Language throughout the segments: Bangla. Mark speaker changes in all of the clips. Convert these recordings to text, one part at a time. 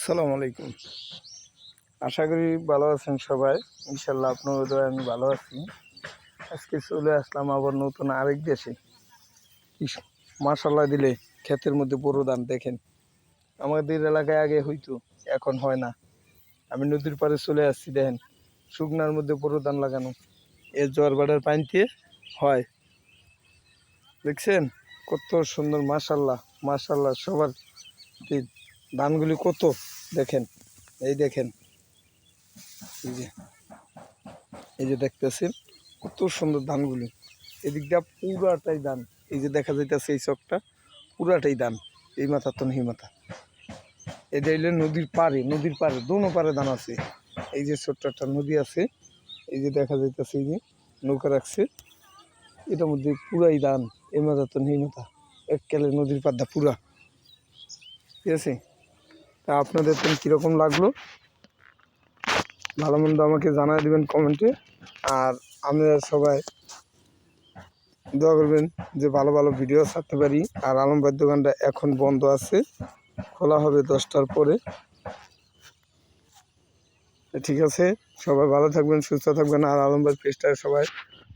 Speaker 1: আসসালামু আলাইকুম। আশা করি ভালো আছেন সবাই। ইনশাল্লাহ আপনাদের দয়ায় আমি ভালো আছি। আজকে চলে আসলাম আবার নতুন আরেক দেশে। মাশাল্লাহ দিলে ক্ষেতের মধ্যে বোরো ধান দেখেন। আমাদের এলাকায় আগে হইতো, এখন হয় না। আমি নদীর পাড়ে চলে আসছি, দেখেন শুকনার মধ্যে বোরো ধান লাগানো। এর জোয়ার বাটার পানিতে হয়, দেখছেন কত সুন্দর। মাশাল্লাহ মাশাল্লাহ সবার ধানগুলি কত দেখেন। এই দেখেন, এই যে এই যে দেখতেছেন কত সুন্দর ধানগুলি। এদিক দিয়ে পুরাটাই ধান। এই যে দেখা যাইতেছে এই চকটা পুরাটাই ধান। এই মাথা তো এই মাথা, এটা হইলে নদীর পাড়ে দোনো পারে ধান আছে। এই যে ছোট্ট একটা নদী আছে, এই যে দেখা যাইতেছে এই যে নৌকা রাখছে, এটার মধ্যে পুরাই ধান। এই মাথা তো এই মাথা এককালে নদীর পাড়টা পুরা। ঠিক আছে, তা আপনাদের তো কীরকম লাগলো ভালো মন্দ আমাকে জানাই দেবেন কমেন্টে। আর আমরা সবাই দোয়া করবেন যে ভালো ভালো ভিডিও ছাড়তে পারি। আর আলম ভাইয়ের দোকানটা এখন বন্ধ আছে, খোলা হবে 10টার পরে। ঠিক আছে, সবাই ভালো থাকবেন, সুস্থ থাকবেন। আর আলম ভাইয়ের পেজটা সবাই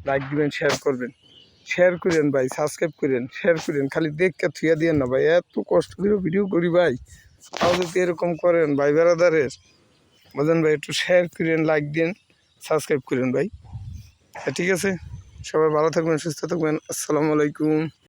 Speaker 1: লাইক দিবেন, শেয়ার করেন ভাই, সাবস্ক্রাইব করেন, শেয়ার করেন। খালি দেখতে থুয়া দিয়েন না ভাই, এত কষ্ট করে ভিডিও করি ভাই, তাও যদি এরকম করেন ভাই বেড়াদারের বোঝেন ভাই। একটু শেয়ার করেন, লাইক দিন, সাবস্ক্রাইব করেন ভাই। ঠিক আছে, সবাই ভালো থাকবেন, সুস্থ থাকবেন। আসসালামু আলাইকুম।